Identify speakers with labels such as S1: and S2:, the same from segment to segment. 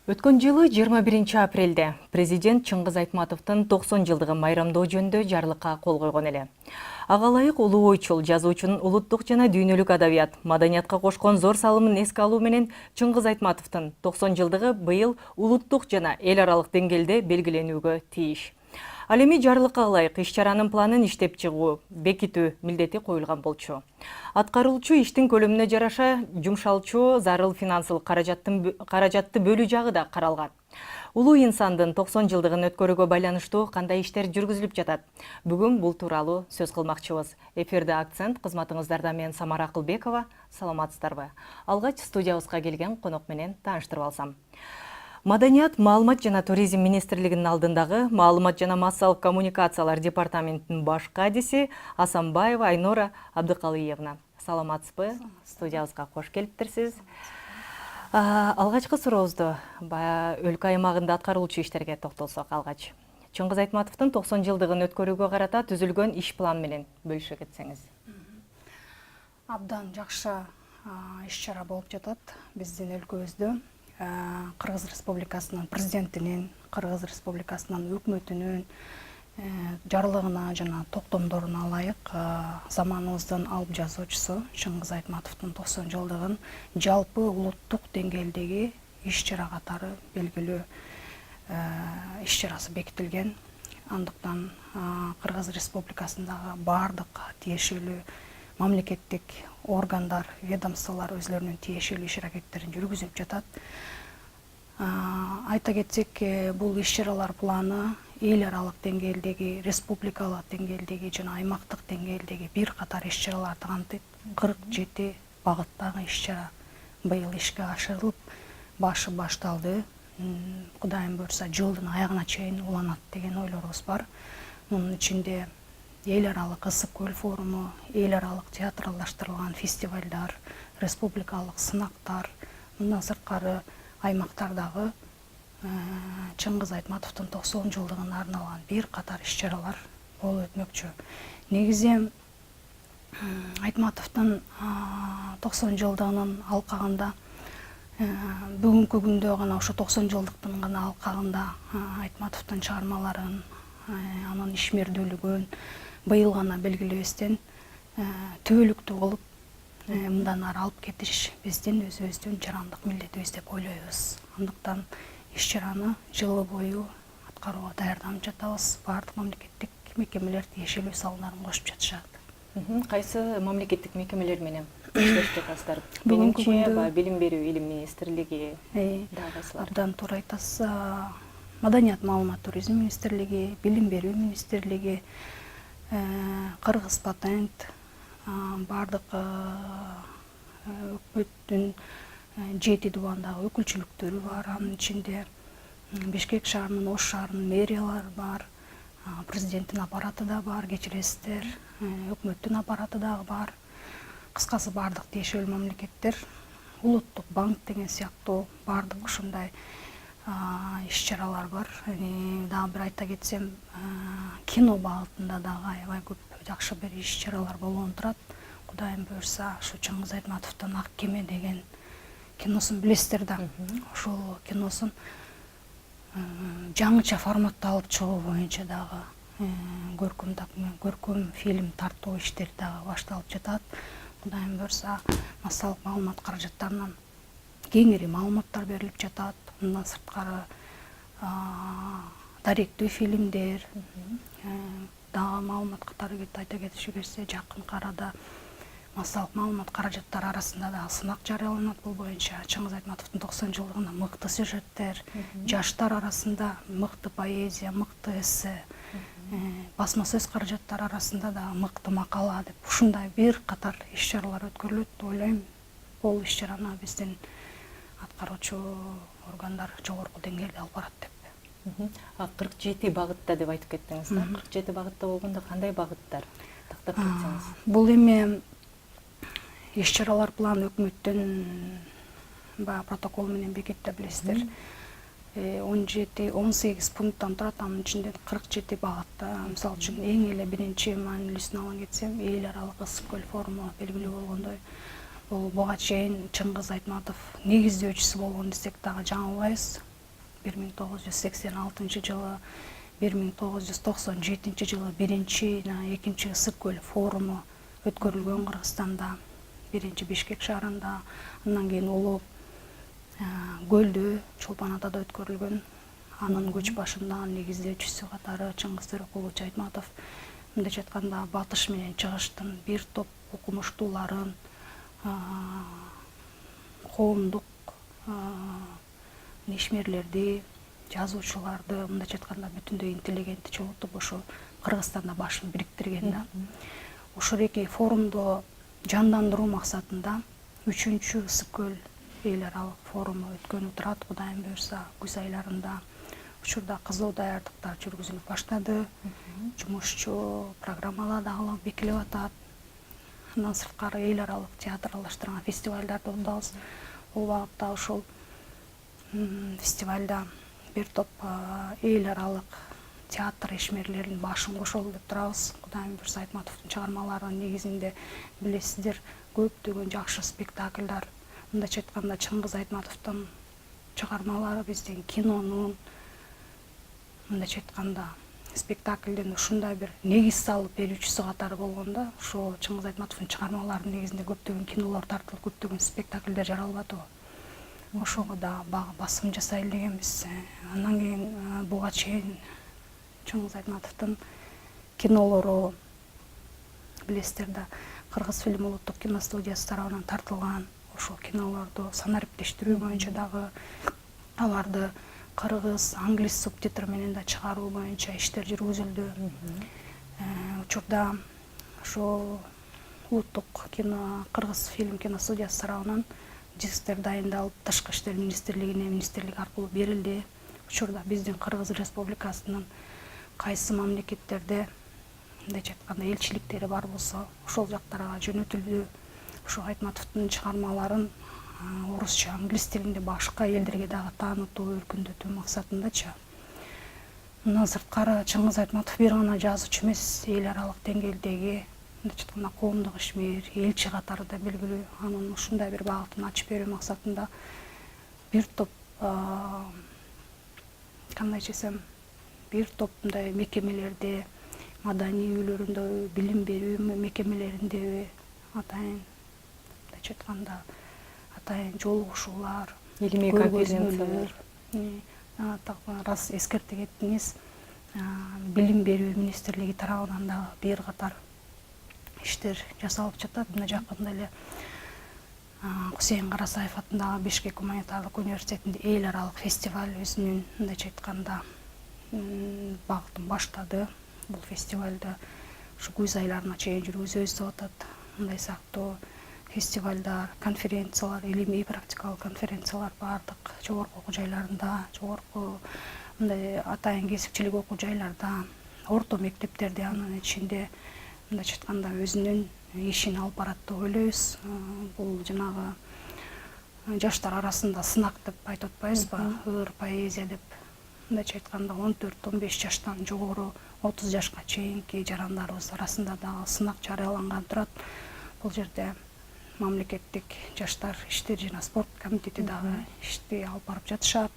S1: Өткөн жылы 21 апрелде президент Чыңгыз Айтматовдун 90 жылдыгын майрамдоо жөнүндө жарлыкка кол койгон эле. Ага ылайык улуу ойчул, жазуучунун улуттук жана дүйнөлүк адабият, маданиятка кошкон зор салымын эске алуу менен Чыңгыз Айтматовдун 90 жылдыгы быйыл улуттук жана эл аралык деңгээлде белгиленүүгө тийиш. Ал эми жарлыкка ылайык иш-чаранын планын иштеп чыгуу, бекитүү милдети коюлган болчу. Аткаруучу иштин көлөмүнө жараша жумшалчу зарыл финансылык каражатты бөлүү жагы да каралган. Улуу инсандын 90 жылдыгын өткөрүүгө байланыштуу кандай иштер жүргүзүлүп жатат? Бүгүн бул тууралуу сөз кылмакчыбыз. Эфирде акцент кызматыңыздарда мен Самара Акылбекова. Саламатсыздарбы? Алгач студиябызга келген конок менен тааныштырып алсам. Маданият, маалымат жана туризм министрлигинин алдындагы маалымат жана массалык коммуникациялар департаментинин баш кадиси Асанбаева Айнора Абдыкалыевна. Саламатсызбы? Студиябызга кош келиптирсиз. Алгачкы сурообузду өлкө аймагында аткарылуучу иштерге токтолсок алгач. Чыңгыз Айтматовдун 90 жылдыгын өткөрүүгө карата түзүлгөн иш план менен бөлүшө кетсеңиз.
S2: Абдан жакшы иш-чара болуп жатат биздин өлкөбүздө. Кыргыз Республикасынын президентинин, Кыргыз Республикасынын өкмөтүнүн жарлыгына жана токтомдоруна ылайык заманыбыздын алып жазуучусу Чыңгыз Айтматовдун 90 жылдыгын жалпы улуттук деңгээлдеги иш-чара катары белгилүү иш-чарасы бекитилген. Андыктан Кыргыз Республикасындагы бардык тиешелүү мамлекеттик органдар, ведомстволор өзлөрүнүн тиешелүү иш-аракеттерин жүргүзүп жатат. Айта кетсек, бул иш-чаралар планы эл аралык деңгээлдеги, республикалык деңгээлдеги жана аймактык деңгээлдеги бир катар иш-чараларды камтыйт. 47 багыттагы иш-чара быйыл ишке ашырылып, башы башталды. Кудайым буйрса, жылдын аягына чейин уланат деген ойлорубуз бар. Мунун ичинде эл аралык ысык көл форуму, эл аралык театралдаштырылган фестивалдар, республикалык сынактар, мындан сырткары аймактардагы Чыңгыз Айтматовдун 90 жылдыгына арналган бир катар иш-чаралар болуп өтмөкчү. Негизи Айтматовдун 90 жылдыгынын алкагында бүгүнкү күндө гана ошо 90 жылдыктын гана алкагында Айтматовдун чыгармаларын, анын ишмердүүлүгүн быйыл гана белгилебестен түбөлүктүү болуп мындан ары алып кетиш биздин өзүбүздүн жарандык милдетибиз деп ойлойбуз. Андыктан иш-чараны жылы бою аткарууга даярданып жатабыз. Бардык мамлекеттик мекемелер тиешелүү салымдарын кошуп жатышат.
S1: Кайсы мамлекеттик мекемелер менен иштешип жатасыздар?
S2: Бүгүнкү күндө
S1: билим берүү илим министрлиги кайсылар?
S2: Абдан туура айтасыз. Маданият, маалымат, туризм министрлиги, билим берүү министрлиги, Кыргыз патент, бардык өкмөттүн 7 дубандагы өкүлчүлүктөрү бар. Анын ичинде Бишкек шаарынын, Ош шаарынын мэриялары бар, президенттин аппараты да бар, кечиресиздер, өкмөттүн аппараты дагы бар. Кыскасы бардык тиешелүү мамлекеттер, улуттук банк деген сыяктуу бардык ушундай иш-чаралар бар. Дагы бир айта кетсем, кино багытында дагы аябай көп жакшы бир иш-чаралар болгон турат. Кудайым буйрса, ушу Чыңгыз Айтматовдун Ак кеме деген киносун билесиздер да. Ошол киносун жаңыча форматта алып чыгуу боюнча дагы көркөм фильм тартуу иштери дагы башталып жатат. Кудайым буйрса, массалык маалымат каражаттарынан кеңири маалыматтар берилип жатат. Мындан сырткары даректүү фильмдер, дагы маалымат катары айта кетиши келсе, жакынкы арада массалык маалымат каражаттары арасында да сынак жарыяланат бул боюнча. Чыңгыз Айтматовдун 90 жылдыгына мыкты сюжеттер, жаштар арасында мыкты поэзия, мыкты эссе, басма сөз каражаттары арасында да мыкты макала деп ушундай бир катар иш-чаралар өткөрүлөт деп ойлойм. Бул иш-чараны биздин аткаруучу органдар жогорку деңгээлде алып барат деп.
S1: 47 багытта деп айтып кеттиңиз да. 47 багытта болгондо кандай багыттар? Тактап кетсеңиз.
S2: Бул эми иш-чаралар планы өкмөттүн протокол менен бекитти, билесиздер. 18 пункттан турат, анын ичинде 47 багытта. Мисалы үчүн эң эле биринчи маанилүүсүн алган кетсем, эл аралык ысык көл форуму белгилүү болгондой, бул буга чейин Чыңгыз Айтматов негиздөөчүсү болгон десек дагы жаңылбайбыз. 1986 жылы, 1997 жылы биринчи жана экинчи Ысык көл форуму өткөрүлгөн Кыргызстанда, биринчи Бишкек шаарында, андан кийин Улуу көлдө, Чолпон Атада өткөрүлгөн. Анын көч башында негиздөөчүсү катары Чыңгыз Төрөкулович Айтматов мындайча айтканда батыш менен чыгыштын бир топ окумуштууларын, коомдук ишмерлерди, жазуучуларды, мындайча айтканда бүтүндөй интеллигентти чогултуп ошо Кыргызстанда башын бириктирген да. Ошол эки форумду жандандыруу максатында 3-чү Ысык көл эл аралык форуму өткөнү турат, Кудайым буйрса, күз айларында. Учурда кызуу даярдыктар жүргүзүлүп баштады. Жумушчу программалар дагы бекилип атат. Андан сырткары эл аралык театрлаштырган фестивалдарды өтөбүз. Бул багытта ошол фестивалда бир топ эл аралык театр ишмерлеринин башын кошолу деп турабыз. Кудайым буйрса, Айтматовдун чыгармаларынын негизинде билесиздер, көптөгөн жакшы спектакльдар. Мындайча айтканда Чыңгыз Айтматовдун чыгармалары биздин кинонун, мындайча айтканда спектакльден ушундай бир негиз салып берүүчүсү катары болгондо, ошо Чыңгыз Айтматовдун чыгармаларынын негизинде көптөгөн кинолор тартылып, көптөгөн спектакльдер жаралып атабы. Ошого да басым жасайлы дегенбиз. Андан кийин буга чейин Чыңгыз Айтматовдун кинолору билесиздер да, Кыргыз фильм улуттук киностудиясы тарабынан тартылган. Ошол кинолорду санариптештирүү боюнча дагы аларды кыргыз, англис субтитр менен да чыгаруу боюнча иштер жүргүзүлдү. Учурда ошо улуттук кино, Кыргыз фильм киностудиясы тарабынан дисктер дайындалып, Тышкы иштер министрлигине, министрлик аркылуу берилди. Учурда биздин Кыргыз Республикасынын кайсы мамлекеттерде, мындайча айтканда, элчиликтери бар болсо, ошол жактарга жөнөтүлдү. Ошо Айтматовдун чыгармаларын орусча, англис тилинде башка элдерге дагы таанытуу, өркүндөтүү максатындачы. Мындан сырткары Чыңгыз Айтматов бир гана жазуучу эмес, эл аралык деңгээлдеги, мындайча айтканда, коомдук ишмер, элчи катары да белгилүү. Анын ушундай бир багытын ачып берүү максатында бир топ, кандайча десем, бир топ мындай мекемелерде, маданий үйлөрүндө, билим берүү мекемелеринде атайын, мындайча айтканда, атайын жолугушуулар,
S1: илимий конференциялар.
S2: Раз эскерте кеттиңиз, билим берүү министрлиги тарабынан да бир катар иштер жасалып жатат. Мына жакында эле Кусейин Карасаев атындагы Бишкек гуманитардык университетинде эл аралык фестиваль өзүнүн, мындайча айтканда, багытын баштады. Бул фестивалды ушу күз айларына чейин жүргүзөбүз деп атат. Мындай сыяктуу фестивалдар, конференциялар, илимий практикалык конференциялар бардык жогорку окуу жайларында, жогорку мындай атайын кесипчилик окуу жайларда, орто мектептерде, анын ичинде мындайча айтканда өзүнүн ишин алып барат деп ойлойбуз. Бул жанагы жаштар арасында сынак деп айтып атпайбызбы, ыр поэзия деп. Мындайча айтканда 14-15 жаштан жогору 30 жашка чейинки жарандарыбыз арасында дагы сынак жарыяланган турат. Бул жерде мамлекеттик жаштар иштери жана спорт комитети дагы ишти алып барып жатышат.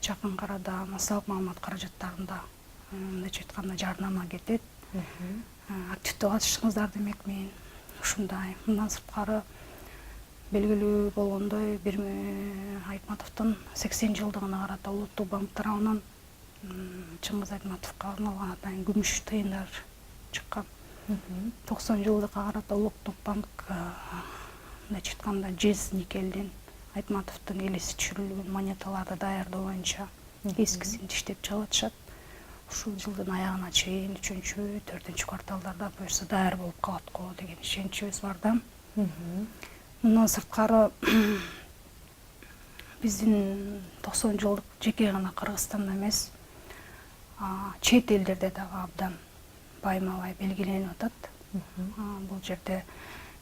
S2: Жакын арада массалык маалымат каражаттарында, мындайча айтканда, жарнама кетет. Активдүү катышыңыздар демекмин. Ушундай. Мындан сырткары белгилүү болгондой, Айтматовдун 80 жылдыгына карата Улуттук банк тарабынан Чыңгыз Айтматовго арналган атайын күмүш тыйындар чыккан. 90 жылдыкка карата Улуттук банк, мындайча айтканда, жез никелден Айтматовдун элеси түшүрүлгөн монеталарды даярдоо боюнча эскисин иштеп чыгып атышат. Ушул жылдын аягына чейин 3-4 кварталдарда буюрса даяр болуп калат го деген ишеничибиз бар да. Мындан сырткары биздин 90 жылдык жеке гана Кыргызстанда эмес, чет элдерде дагы абдан байма-бай белгиленип атат. Бул жерде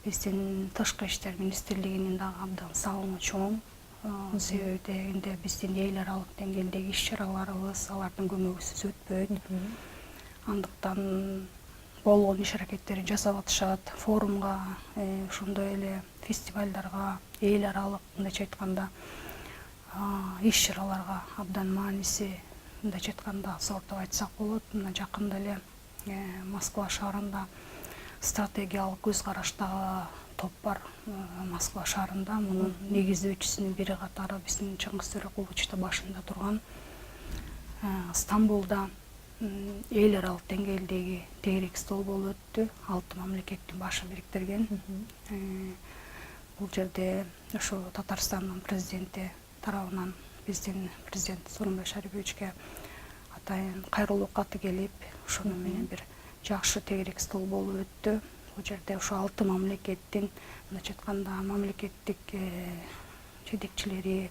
S2: биздин Тышкы иштер министрлигинин дагы абдан салымы чоң. Себеби дегенде биздин эл аралык деңгээлдеги иш-чараларыбыз алардын көмөгүсүз өтпөйт. Андыктан болгон иш-аракеттерин жасап атышат. Форумга, ошондой эле фестивалдарга, эл аралык, мындайча айтканда, иш чараларга абдан мааниси, мындайча айтканда зор деп айтсак болот. Мына жакында эле Москва шаарында стратегиялык көз караштагы топ бар. Москва шаарында мунун негиздөөчүсүнүн бири катары биздин Чыңгыз Төреқулович да башында турган. Стамбулда эл аралык деңгээлдеги тегерек стол болуп өттү. 6 мамлекеттин башы бириктирген. Бул жерде ошо Татарстандын президенти тарабынан биздин президент Сооронбай Шариповичке атайын кайрылуу каты келип, ошону менен бир жакшы тегерек стол болуп өттү. Бул жерде ошо 6 мамлекеттин, мындайча айтканда, мамлекеттик жетекчилери,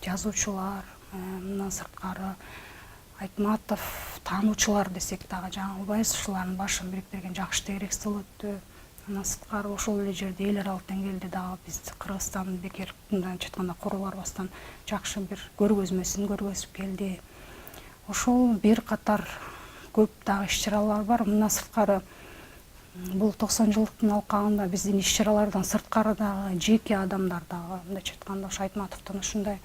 S2: жазуучулар, мындан сырткары Айтматов таануучулар десек дагы, жаңы Убайсовчулардын башын бириктирген жакшы тегерек стол өттү. Андан сырткары ошол эле жерде эл аралык деңгээлде дагы биз Кыргызстан бекер мындайча айтканда куру барбастан жакшы бир көргөзмөсүн көргөзүп келди. Ошол бир катар көп дагы иш-чаралар бар. Мындан сырткары бул 90 жылдыктын алкагында биздин иш-чаралардан сырткары дагы жеке адамдар дагы мындайча айтканда ошо Айтматовдон ушундай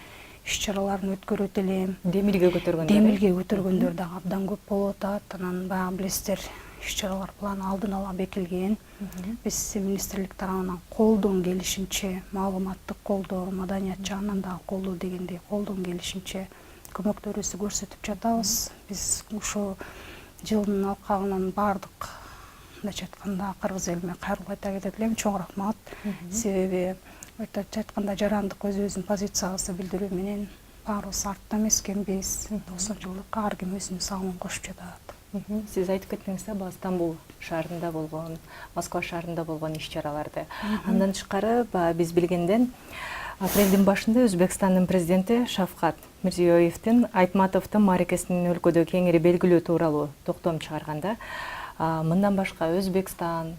S2: иш-чараларын өткөрөт элем.
S1: Демилге
S2: көтөргөндөр дагы абдан көп болуп атат. Анан баягы билесиздер, иш-чаралар планы алдын ала бекилген. Биз министрлик тарабынан колдон келишинче, маалыматтык колдоо, маданият жагынан дагы колдоо дегендей колдон келишинче көмөктөрүбүздү көрсөтүп жатабыз. Биз ушул жылдын алкагынан баардык мындайча айтканда кыргыз элине кайрылып айта кетет элем. Чоң рахмат. Себеби мындайча айтканда жарандык өзүбүздүн позициябызды билдирүү менен баарыбыз артта эмес экенбиз. 90 жылдыкка ар ким өзүнүн салымын кошуп жатат.
S1: Сиз айтып кеттиңиз да, Стамбул шаарында болгон, Москва шаарында болгон иш-чараларды. Андан тышкары биз билгенден апрелдин башында Өзбекстандын президенти Шавкат Мирзиёевдин Айтматовдун мааракесинин өлкөдө кеңири белгилөө тууралуу токтом чыгарганда, мындан башка Өзбекстан,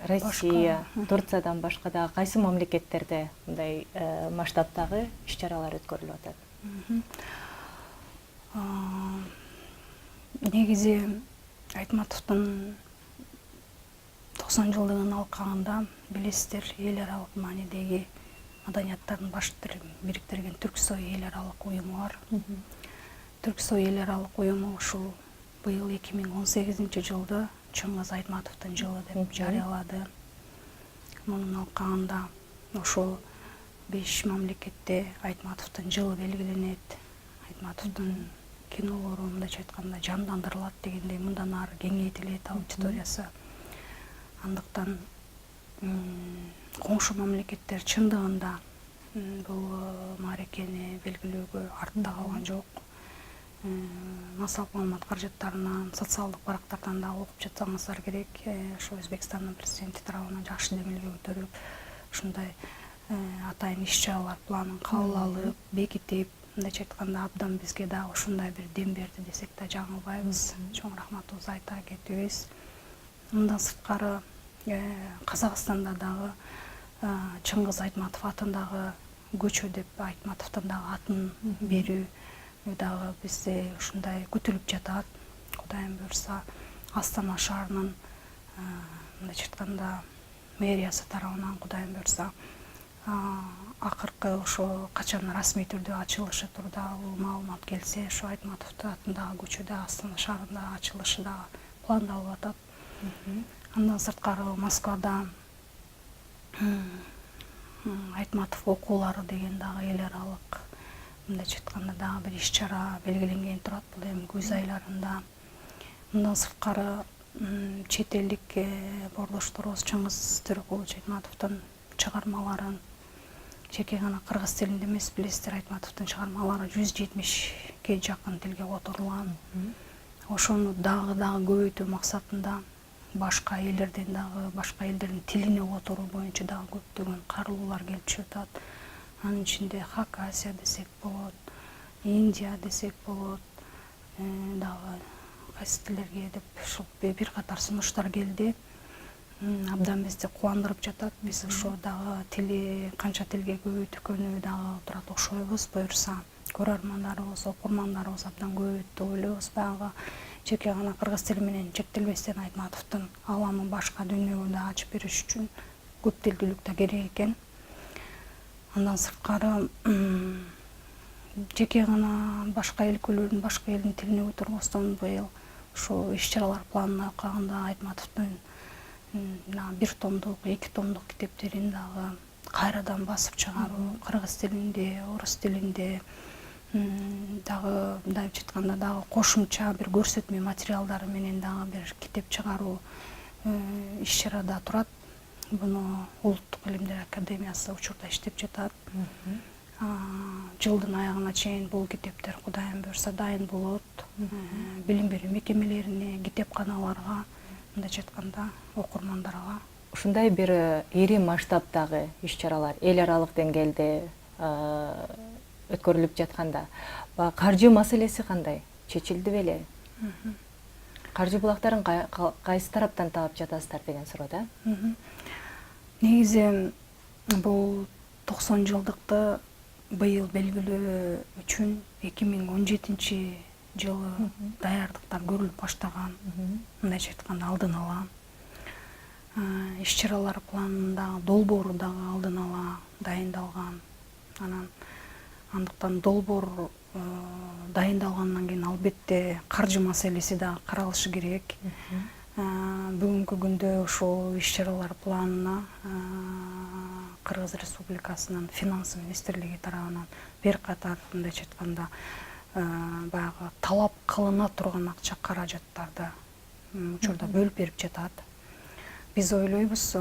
S1: Россия, Турциядан башка дагы кайсы мамлекеттерде мындай масштабтагы иш-чаралар өткөрүлүп атат?
S2: Негизи Айтматовдун 90 жылдыгынын алкагында билесиздер, эл аралык маанидеги маданияттардын баштарын бириктирген Түрксой эл аралык уюму бар. Түрксой эл аралык уюму ушул быйыл 2018 жылды Чыңгыз Айтматовдун жылы деп жарыялады. Мунун алкагында ошол 5 мамлекетте Айтматовдун жылы белгиленет. Айтматовдун кинолору мындайча айтканда жандандырылат дегендей, мындан ары кеңейтилет аудиториясы. Андыктан коңшу мамлекеттер чындыгында бул мааракени белгилөөгө артта калган жок. Массалык маалымат каражаттарынан, социалдык барактардан да окуп жатсаңыздар керек. Ошо Өзбекстандын президенти тарабынан жакшы демилге көтөрүп, ушундай атайын иш-чаралар планын кабыл алып, бекитип, мындайча айтканда абдан бизге дагы ушундай бир дем берди десек да жаңылбайбыз. Чоң рахматыбызды айта кетебиз. Мындан сырткары Казакстанда дагы Чыңгыз Айтматов атындагы көчө деп Айтматовдун дагы атын берүү дагы бизде ушундай күтүлүп жатат. Кудайым буйрса, Астана шаарынын мындайча айтканда мэриясы тарабынан Кудайым буйрса акыркы ошо качан расмий түрдө ачылышы турда бул маалымат келсе, ошо Айтматовдун атындагы көчөдө Астана шаарында ачылышы да пландалып атат. Андан сырткары Москвада Айтматов окуулары деген дагы эл аралык мындайча айтканда дагы бир иш-чара белгиленген турат, бул эми күз айларында. Мындан сырткары чет элдик бордошторубуз Чыңгыз Төреқулович Айтматовдун чыгармаларын жеке гана кыргыз тилинде эмес, билесиздер, Айтматовдун чыгармалары 170ге жакын тилге которулган. Ошону дагы көбөйтүү максатында башка элдерден дагы, башка элдердин тилине которуу боюнча дагы көптөгөн кайрылуулар келип түшүп атат. Анын ичинде Хакасия десек болот, Индия десек болот, дагы кайсы тилерге деп ушул бир катар сунуштар келди. Абдан бизди кубандырып жатат. Биз ошо дагы тили канча тилге көбөйтүкөнү дагы турат окшойбуз. Буйрса, көрөрмандарыбыз, окурмандарыбыз абдан көбөйөт деп ойлойбуз. Баягы жеке гана кыргыз тили менен чектелбестен Айтматовдун аламын башка дүйнөгө да ачып бериш үчүн көп тилдүүлүк да керек экен. Андан сырткары жеке гана башка өлкөлөрдүн башка элдин тилине өтөрбөстөн быйыл ушул иш-чаралар планына алганда Айтматовдун бир томдук, 2 томдук китептерин дагы кайрадан басып чыгаруу, кыргыз тилинде, орус тилинде, дагы мындай айтканда дагы кошумча бир көрсөтмө материалдары менен дагы бир китеп чыгаруу иш-чарада турат. Буну Улуттук илимдер академиясы учурда иштеп жатат. Жылдын аягына чейин бул китептер Кудайым буйрса дайын болот. Билим берүү мекемелерине, китепканаларга, мындайча айтканда окурмандарга.
S1: Ушундай бир ири масштабдагы иш-чаралар эл аралык деңгээлде өткөрүлүп жатканда, каржы маселеси кандай? Чечилди беле? Каржы булактарын кайсы тараптан таап жатасыздар деген суроо да?
S2: Негизи бул 90 жылдыкты быйыл белгилөө үчүн 2017 жылы даярдыктар көрүлүп баштаган. Мындайча айтканда алдын ала иш-чаралар планындагы долбоору дагы алдын ала дайындалган. Андыктан долбоор дайындалгандан кийин албетте каржы маселеси дагы каралышы керек. Бүгүнкү күндө ошол иш-чаралар планына Кыргыз Республикасынын финансы министрлиги тарабынан бир катар мындайча айтканда баягы талап кылына турган акча каражаттарды учурда бөлүп берип жатат. Биз ойлойбуз,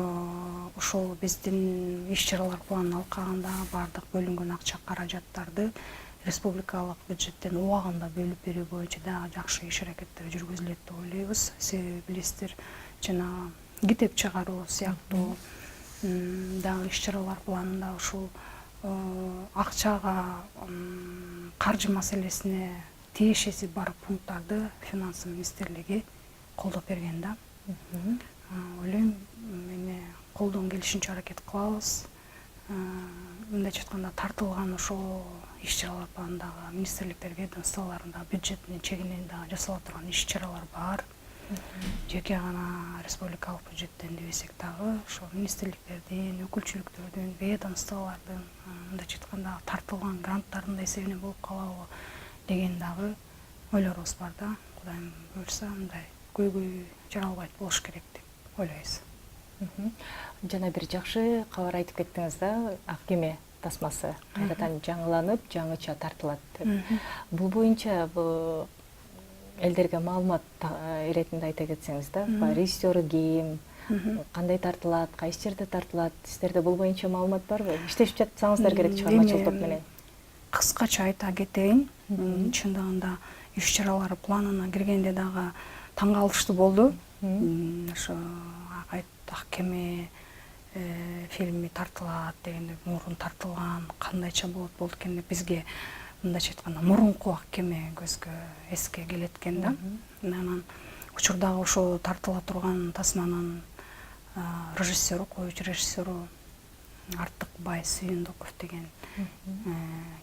S2: ошол биздин иш-чаралар планын алкагында бардык бөлүнгөн акча каражаттарды республикалык бюджеттен убагында бөлүп берүү боюнча дагы жакшы иш-аракеттер жүргүзүлөт деп ойлойбуз. Себеби билесиздер, жана китеп чыгаруу сыяктуу дагы иш-чаралар планында ушул акчага, каржы маселесине тиешеси бар пункттарды финансы министрлиги колдоп берген да. Ойлойм, эми колдон келишинче аракет кылабыз. Мындайча айтканда тартылган ошол иш-чаралар планындагы министрликтер ведомстволорунда бюджеттин чегинен дагы жасала турган иш-чаралар бар. Жеке гана республикалык бюджеттен дебесек дагы ошол министрликтердин, өкүлчүлүктөрдүн, ведомстволордун мындайча айтканда тартылган гранттардын эсебинен болуп калабы деген дагы ойлорубуз бар да. Кудайым буйрса мындай көйгөй жаралбайт болуш керек деп ойлойбуз.
S1: Жана бир жакшы кабар айтып кеттиңиз да, ак кеме тасмасы кайрадан жаңыланып, жаңыча тартылат деп. Бул боюнча элдерге маалымат иретинде айта кетсеңиз да, режиссеру ким, кандай тартылат, кайсы жерде тартылат, сиздерде бул боюнча маалымат барбы? Иштешип жатсаңыздар керек чыгармачыл топ менен.
S2: Кыскача айта кетейин, чындыгында иш-чаралар планына киргенде дагы таң калыштуу болду. Ошо ак кеме фильми тартылат дегенде, мурун тартылган, кандайча болот экен деп бизге мындайча айтканда мурунку ак кеме көзгө эске келет экен да. Анан учурдагы ошо тартыла турган тасманын режиссеру, коюучу режиссеру Артыкбай Сүйүндүков деген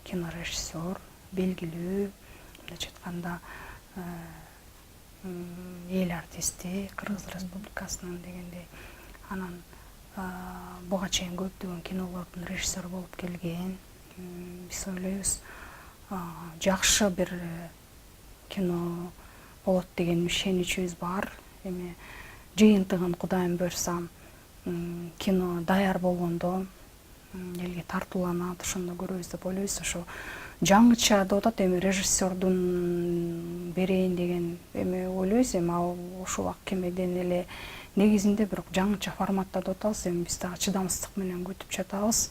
S2: кинорежиссер, белгилүү, мындайча айтканда эл артисти Кыргыз Республикасынын дегендей. Анан буга чейин көптөгөн кинолордун режиссеру болуп келген. Биз ойлойбуз, жакшы бир кино болот деген ишеничибиз бар. Эми жыйынтыгын Кудайым буйрса кино даяр болгондо элге тартууланат, ошондо көрөбүз деп ойлойбуз. Ошо жаңыча деп атат, эми режиссердун берейин деген эми ойлойбуз. Эми ошол ак кемеден эле негизинде бирок жаңыча форматта деп атабыз. Эми биз дагы чыдамсыздык менен күтүп жатабыз.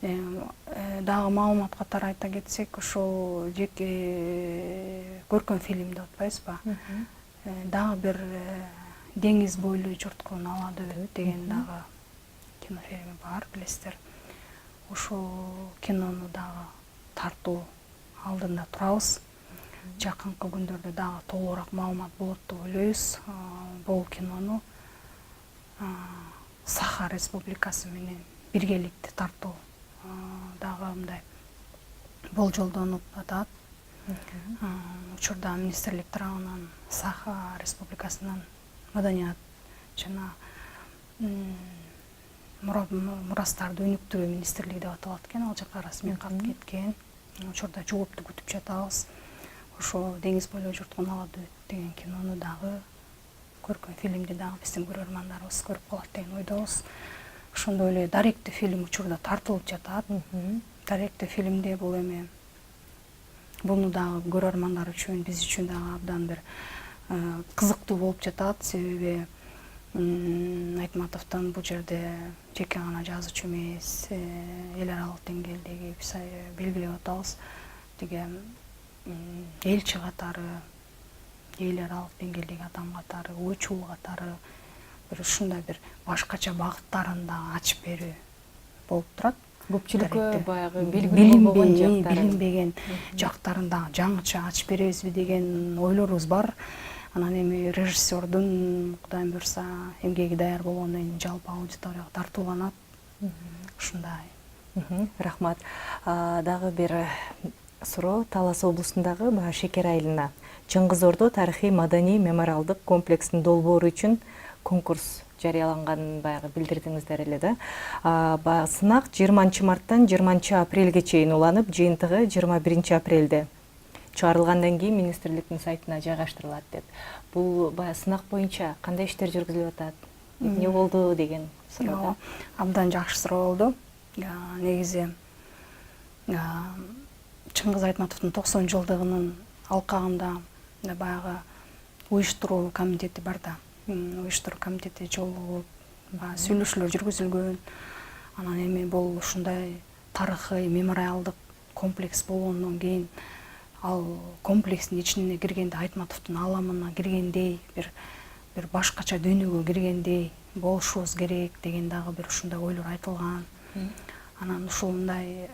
S2: Дагы маалымат катары айта кетсек, ошол жеке көркөм фильм деп атпайбызбы? Дагы бир деңиз бойлуу журткун ала дөбөт деген дагы кинофильми бар, билесиздер. Ошол кинону дагы тартуу алдында турабыз. Жакынкы күндөрдө дагы толугураак маалымат болот деп ойлойбуз. Бул кинону Саха Республикасы менен биргеликте тартуу дагы мындай болжолдонуп атат. Учурда министрлик тарабынан Саха Республикасынын маданият жана мурастарды өнүктүрүү министрлиги деп аталат экен. Ал жака расмий кат кеткен. учурда жоопту күтүп жатабыз. Ошо Деңиз бойлой журткун ала дөт деген кинону дагы, көркөм фильмди дагы биздин көрөрмандарыбыз көрүп калат деген ойдобуз. Ошондой эле даректүү фильм учурда тартылып жатат. Даректүү фильмде бул эми буну дагы көрөрмандар үчүн, биз үчүн дагы абдан бир кызыктуу болуп жатат. Себеби Айтматовдун бул жерде жеке гана жазуучу эмес, эл аралык деңгээлдеги белгилеп атабыз. Тиги элчи катары, эл аралык деңгээлдеги адам катары, ойчул катары бир ушундай бир башкача багыттарын да ачып берүү болуп турат.
S1: Көпчүлүккө баягы билинбеген
S2: жактарын да жаңыча ачып беребизби деген ойлорубуз бар. Анан эми режиссердун Кудайым буйрса эмгеги даяр болгондон кийин жалпы аудиторияга тартууланат. Ушундай.
S1: Рахмат. Дагы бир суроо. Талас облусундагы Шекер айылына Чыңгыз Ордо тарыхый маданий мемориалдык комплексин долбоору үчүн конкурс жарыяланганын баягы билдирдиңиздер эле да. Сынак 20 марттан 20 апрелге чейин уланып, жыйынтыгы 21 апрелде чыгарылгандан кийин министрликтин сайтына жайгаштырылат деп. Бул баягы сынак боюнча кандай иштер жүргүзүлүп атат? Эмне болду деген суроо.
S2: Абдан жакшы суроо болду. Негизи Чыңгыз Айтматовдун 90 жылдыгынын алкагында баягы уюштуруу комитети бар да. Уюштуруу комитети жолугуп, сүйлөшүүлөр жүргүзүлгөн. Анан эми бул ушундай тарыхый мемориалдык комплекс болгондон кийин ал комплекстин ичине киргенде Айтматовдун ааламына киргендей, бир башкача дүйнөгө киргендей болушубуз керек деген дагы бир ушундай ойлор айтылган. Анан ушундай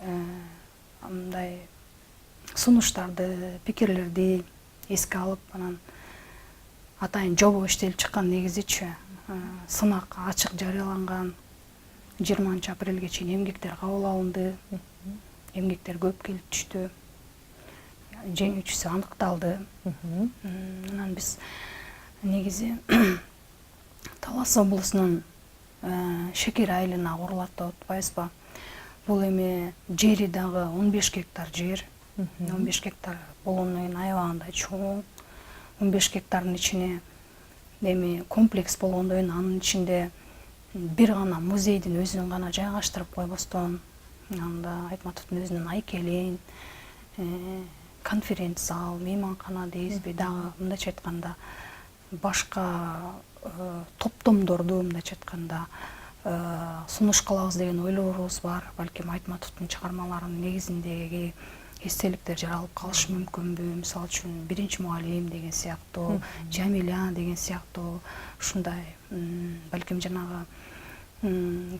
S2: сунуштарды, пикирлерди эске алып, анан атайын жобо иштелип чыккан. Негизичи сынак ачык жарыяланган. 20 апрелге чейин эмгектер кабыл алынды. Эмгектер көп келип түштү. Жеңүүчүсү аныкталды. Анан биз негизи Талас облусунун Шекер айылына курулат деп атпайбызбы? Бул эми жери дагы 15 гектар жер. 15 гектар болгондон кийин аябагандай чоң. 15 гектардын ичине эми комплекс болгондон кийин анын ичинде бир гана музейдин өзүн гана жайгаштырып койбостон, анда Айтматовдун өзүнүн айкелин, конференц зал, мейманкана дейбизби, дагы мындайча айтканда башка топтомдорду мындайча айтканда сунуш кылабыз деген ойлорубуз бар. Балким Айтматовдун чыгармаларынын негизиндеги эстеликтер жаралып калышы мүмкүнбү? Мисалы үчүн биринчи мугалим деген сыяктуу, Жамиля деген сыяктуу ушундай балким жанагы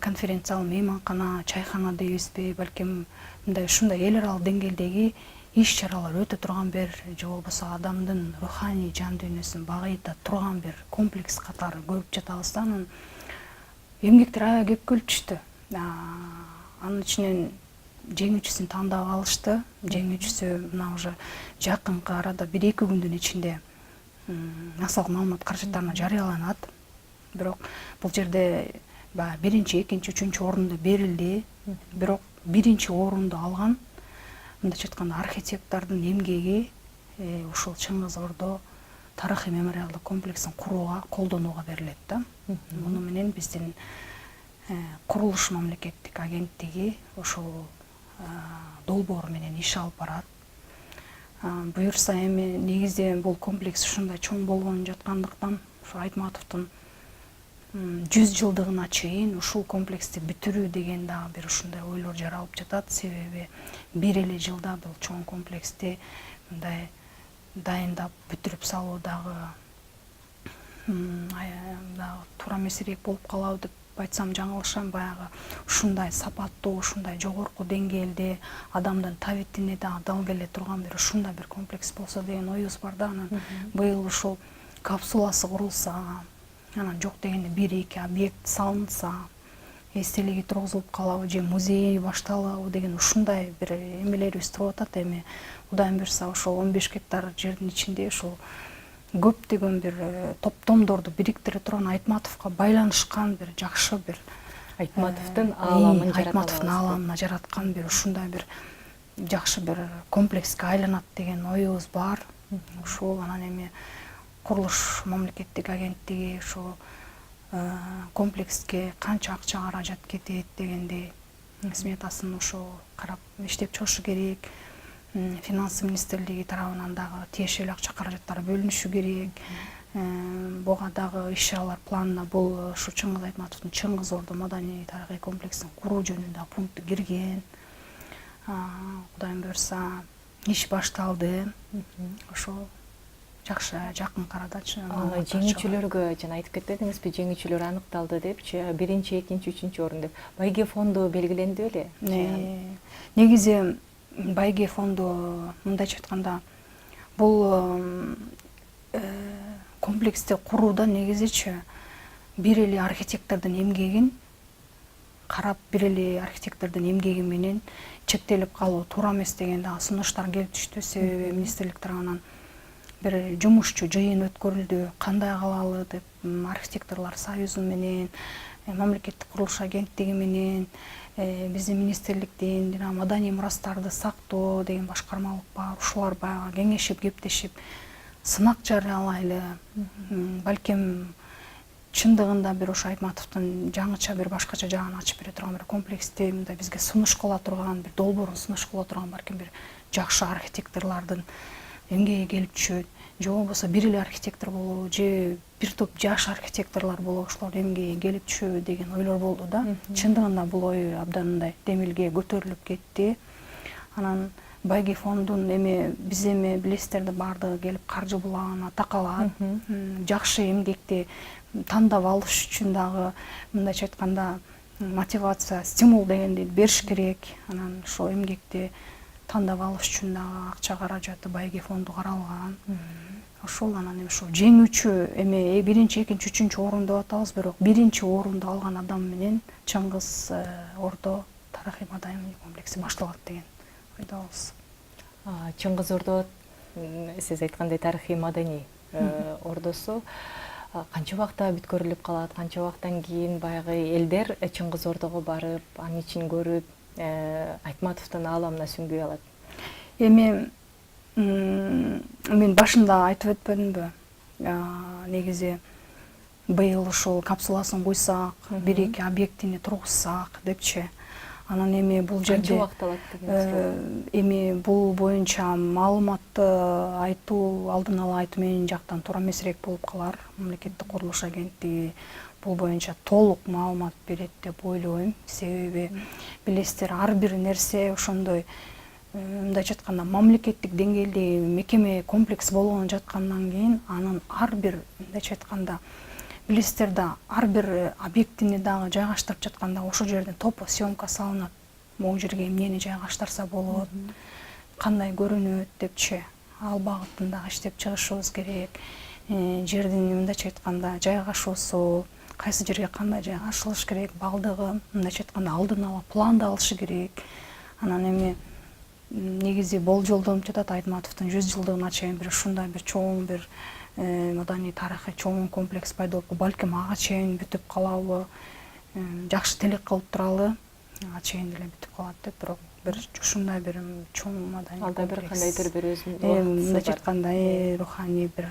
S2: конференц зал, мейманкана, чайхана дейбизби, балким мындай ушундай эл аралык деңгээлдеги иш-чаралар өтө турган бир, же болбосо адамдын руханий жан дүйнөсүн багыйта турган бир комплекс катары көрүп жатабыз да. Анан эмгектер аябай көп келип түштү. Анын ичинен жеңүүчүсүн тандап алышты. Жеңүүчүсү мына уже жакынкы арада 1-2 күндүн ичинде Асалык маалымат каражаттарына жарыяланат. Бирок бул жерде биринчи, экинчи, үчүнчү орунду берилди. Бирок биринчи орунду алган мындайча айтканда архитектордун эмгеги ушул Чыңгыз Ордо тарыхый мемориалдык комплексин курууга, колдонууга берилет да. Муну менен биздин курулуш мамлекеттик агенттиги ошол долбоор менен иш алып барат. Буюрса эми негизи бул комплекс ушундай чоң болгон жаткандыктан ушу Айтматовдун 100 жылдыгына чейин ушул комплексти бүтүрүү деген дагы бир ушундай ойлор жаралып жатат. Себеби бир эле жылда бул чоң комплексти мындай дайындап бүтүрүп салуу дагы туура эмесирээк болуп калабы деп айтсам жаңылышам. Баягы ушундай сапаттуу, ушундай жогорку деңгээлде адамдын табитине дагы дал келе турган бир ушундай бир комплекс болсо деген оюбуз бар да. Анан быйыл ушул капсуласы курулса, анан жок дегенде 1-2 объект салынса, эстелиги тургузулуп калабы же музей башталабы деген ушундай бир эмелерибиз туруп атат. Эми Кудайым буйрса ошол 15 гектар жердин ичинде ушул көптөгөн бир топтомдорду бириктире турган, Айтматовго байланышкан бир жакшы бир
S1: Айтматовдун ааламын
S2: Айтматовдун ааламына жараткан бир ушундай бир жакшы бир комплекске айланат деген оюбуз бар. Ошол анан эми курулуш мамлекеттик агенттиги ошо комплекске канча акча каражат кетет дегендей сметасын ошо карап иштеп чыгышы керек. Финансы министрлиги тарабынан дагы тиешелүү акча каражаттар бөлүнүшү керек. Буга дагы иш-чаралар планына бул ушу Чыңгыз Айтматовдун Чыңгыз Ордо маданий тарыхый комплексин куруу жөнүндө пункт кирген. Кудайым буйрса иш башталды. Ошо жакшы жакын карадачы.
S1: Жеңүүчүлөргө жана айтып кетпедиңизби, жеңүүчүлөр аныкталды депчи, биринчи, экинчи, үчүнчү орун деп. Байге фонду белгиленди беле?
S2: Негизи байге фонду мындайча айтканда бул комплексти курууда негизичи бир эле архитектордун эмгегин карап, бир эле архитектордун эмгеги менен чектелип калуу туура эмес деген дагы сунуштар келип түштү. Себеби министрлик тарабынан бир жумушчу жыйын өткөрүлдү, кандай кылалы деп архитекторлор союзу менен, мамлекеттик курулуш агенттиги менен, биздин министрликтин жана маданий мурастарды сактоо деген башкармалык бар. Ушулар баягы кеңешип, кептешип сынак жарыялайлы. Балким чындыгында бир ошо Айтматовдун жаңыча бир башкача жагын ачып бере турган бир комплексти мындай бизге сунуш кыла турган, бир долбоорун сунуш кыла турган балким бир жакшы архитекторлордун эмгеги келип түшөт. Же болбосо бир эле архитектор болобу, же бир топ жаш архитекторлор болобу, ошолордун эмгеги келип түшөбү деген ойлор болду да. Чындыгында бул ой абдан мындай демилге көтөрүлүп кетти. Анан байги фондун биз билесиздер да баардыгы келип каржы булагына такалат. Жакшы эмгекти тандап алыш үчүн дагы мындайча айтканда мотивация, стимул дегенди бериш керек. Анан ошо эмгекти тандап алыш үчүн дагы акча каражаты байги фонду каралган. Ошол анан ошо жеңүүчү биринчи, экинчи, үчүнчү орун деп атабыз, бирок биринчи орунду алган адам менен Чыңгыз Ордо тарыхый маданий комплекси башталат деген ойдобуз.
S1: Чыңгыз Ордо, сиз айткандай тарыхый маданий ордосу канча убакта бүткөрүлүп калат, канча убактан кийин баягы элдер Чыңгыз Ордого барып, анын ичин көрүп, Айтматовдун ааламына сүңгүй алат?
S2: Мен башында айтып өтпөдүмбү? Негизи быйыл ушул капсуласын куйсак, бир-эки объектини тургузсак депчи. Анан бул жерде
S1: канча убакыт алат деген
S2: бул боюнча маалыматты айтуу, алдын ала айтуу менин жактан туура эмесирээк болуп калар. Мамлекеттик курулуш агенттиги бул боюнча толук маалымат берет деп ойлойм. Себеби билесиздер, ар бир нерсе ошондой мындайча айтканда мамлекеттик деңгээлдеги мекеме комплекс болгон жаткандан кийин анын ар бир мындайча айтканда билесиздер да ар бир объектини дагы жайгаштырып жатканда ошол жерден топосъемка салынат. Могу жерге эмнени жайгаштырса болот, кандай көрүнөт депчи. Ал багыттын дагы иштеп чыгышыбыз керек. Жердин мындайча айтканда жайгашуусу, кайсы жерге кандай жайгашылыш керек, балдыгы мындайча айтканда алдын ала пландалышы керек. Анан негизи болжолдонуп жатат Айтматовдун 100 жылдыгына чейин бир ушундай бир чоң бир маданий тарыхый чоң комплекс пайда болуп, балким ага чейин бүтүп калабы, жакшы тилек кылып туралы, ага чейин деле бүтүп калат деп, бирок бир ушундай бир чоң маданий комплекс.
S1: Алда бир кандайдыр бир өзүнүн
S2: мындайча айтканда руханий бир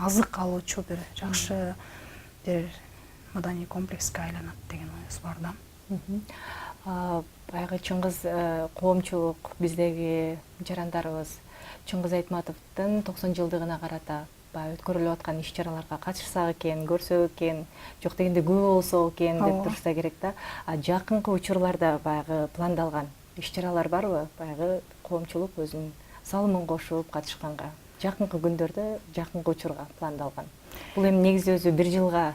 S2: азык алуучу бир жакшы бир маданий комплекске айланат деген оюбуз бар да.
S1: Баягы Чыңгыз коомчулук, биздеги жарандарыбыз Чыңгыз Айтматовдун 90 жылдыгына карата өткөрүлүп аткан иш-чараларга катышсак экен, көрсөк экен, жок дегенде күбө болсок экен деп турса керек да. Жакынкы учурларда баягы пландалган иш-чаралар барбы? Баягы коомчулук өзүнүн салымын кошуп катышканга, жакынкы күндөрдө, жакынкы учурга пландалган. Бул негизи өзү бир жылга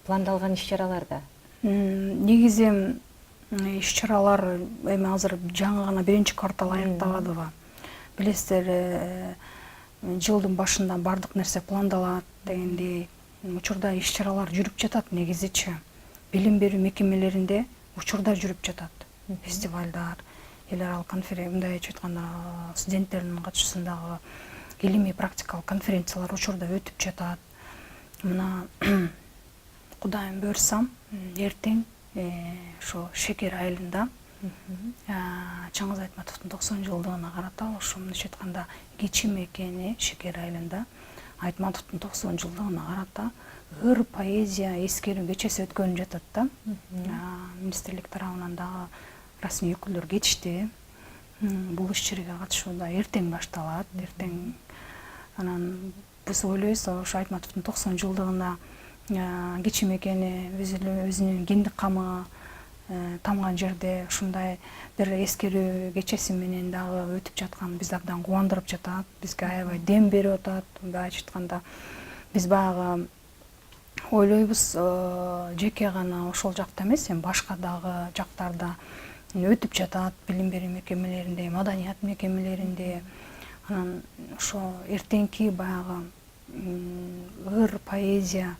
S1: пландалган иш-чаралар да.
S2: Негизи иш-чаралар азыр жаңы гана биринчи квартал аякталадыбы. Билесиздер, жылдын башында бардык нерсе пландалат дегендей учурда иш-чаралар жүрүп жатат негизичи. Билим берүү мекемелеринде учурда жүрүп жатат. Фестивалдар, эл аралык конференция, мындайча айтканда студенттердин катышуусундагы илимий практикалык конференциялар учурда өтүп жатат. Мына Кудайым буйрса, эртең ошо Шекер айылында Чыңгыз Айтматовдун 90 жылдыгына карата ошо мындайча айтканда кичи мекени Шекер айылында Айтматовдун 90 жылдыгына карата ыр поэзия эскерүү кечеси өткөнүп жатат да. Министрлик тарабынан дагы расмий өкүлдөр кетишти. Бул иш-чарага катышууда эртең башталат. Эртең анан биз ойлойбуз ошо Айтматовдун 90 жылдыгына кичи мекени өзүнүн кимдик камы тамган жерде ушундай бир эскерүү кечеси менен дагы өтүп жаткан бизди абдан кубандырып жатат. Бизге аябай дем берип атат. Мындайча айтканда биз баягы ойлойбуз жеке гана ошол жакта эмес, башка дагы жактарда өтүп жатат. Билим берүү мекемелеринде, маданият мекемелеринде. Анан ошо эртеңки баягы ыр поэзия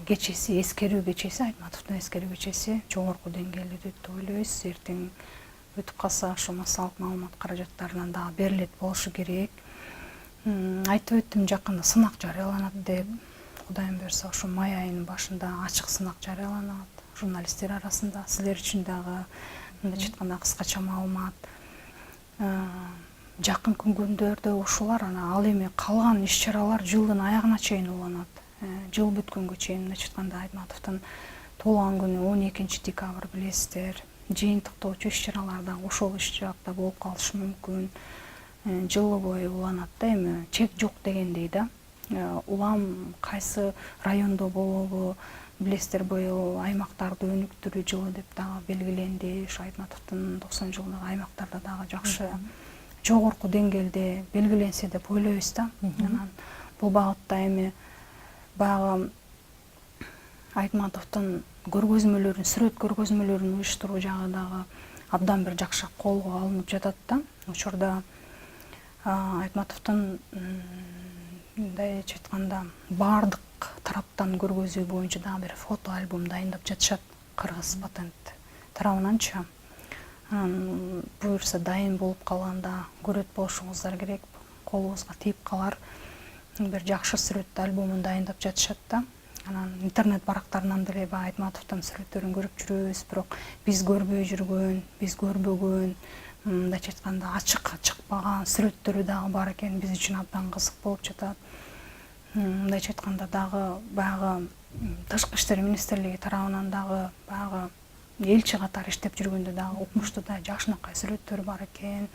S2: кечеси, эскерүү кечеси, Айтматовдун эскерүү кечеси жогорку деңгээлде өтөт деп ойлойбуз. Эртең өтүп калса ошо массалык маалымат каражаттарынан дагы берилет болушу керек. Айтып өттүм, жакында сынак жарыяланат деп. Кудайым буйрса ошо май айынын башында ачык сынак жарыяланат журналисттер арасында. Силер үчүн дагы мындайча айтканда кыскача маалымат. Жакынкы күндөрдө ушулар ал эми калган иш-чаралар жылдын аягына чейин уланат. Жыл бүткөнгө чейин мындайча айтканда Айтматовдун туулган күнү 12 декабрь билесиздер. Жыйынтыктоочу иш-чаралар да ошол иш-чаракта болуп калышы мүмкүн. Жылы бою уланат да, эми чек жок дегендей да. Улам кайсы райондо болобу билесиздер, быйыл аймактарды өнүктүрүү жылы деп дагы белгиленди. Ошо Айтматовдун 90 жылдыгы аймактарда дагы жакшы жогорку деңгээлде белгиленсе деп ойлойбуз да. Анан бул багытта эми баягы Айтматовдун көргөзмөлөрүн, сүрөт көргөзмөлөрүн уюштуруу жагы дагы абдан бир жакшы колго алынып жатат да. Учурда Айтматовдун мындайча айтканда баардык тараптан көргөзүү боюнча дагы бир фото альбом дайындап жатышат Кыргыз патент тарабынанчы. Буюрса дайын болуп калганда көрөт болушуңуздар керек. Колубузга тийип калар бир жакшы сүрөт альбомун дайындап жатышат да. Анан интернет барактарынан деле баягы Айтматовдун сүрөттөрүн көрүп жүрөбүз, бирок биз көрбөй жүргөн, биз көрбөгөн, мындайча айтканда ачык чыкпаган сүрөттөрү дагы бар экен. Биз үчүн абдан кызык болуп жатат. Мындайча айтканда дагы баягы Тышкы иштер министрлиги тарабынан дагы баягы элчи катары иштеп жүргөндө дагы укмуштуу да жакшынакай сүрөттөр бар экен.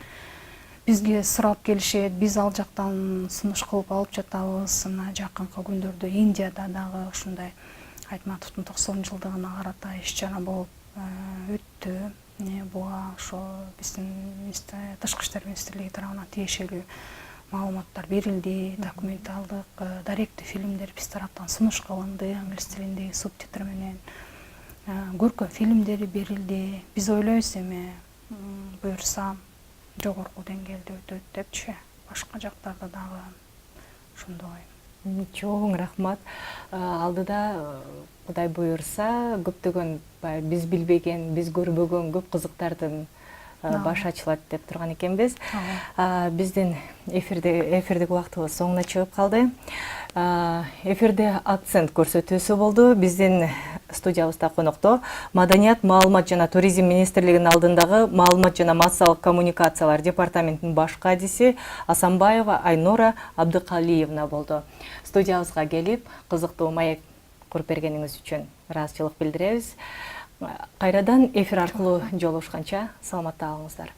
S2: Бизге сурап келишет, биз ал жактан сунуш кылып алып жатабыз. Мына жакынкы күндөрдө Индияда дагы ушундай Айтматовдун 90 жылдыгына карата иш-чара болуп өттү. Буга ошо биздин Тышкы иштер министрлиги тарабынан тиешелүү маалыматтар берилди, документалдык, даректүү фильмдер биз тараптан сунуш кылынды, англис тилиндеги субтитр менен. Көркөм фильмдери берилди. Биз ойлойбуз эми буюрса жогорку деңгээлде өтөт депчи. Башка жактарда дагы ошондой.
S1: Чоң рахмат. Алдыда Кудай буйрса көптөгөн биз билбеген, биз көрбөгөн көп кызыктардын башы ачылат деп турган экенбиз. Биздин эфирдеги убактыбыз соңуна чыгып калды. Эфирде акцент көрсөтүүсү болду. Биздин студиябызда конокто Маданият, маалымат жана туризм министрлигинин алдындагы маалымат жана массалык коммуникациялар департаментинин баш кадиси Асанбаева Айнора Абдыкалиевна болду. Студиябызга келип, кызыктуу маек куруп бергениңиз үчүн ыраазычылык билдиребиз. Кайрадан эфир аркылуу жолугушканча саламатта калыңыздар.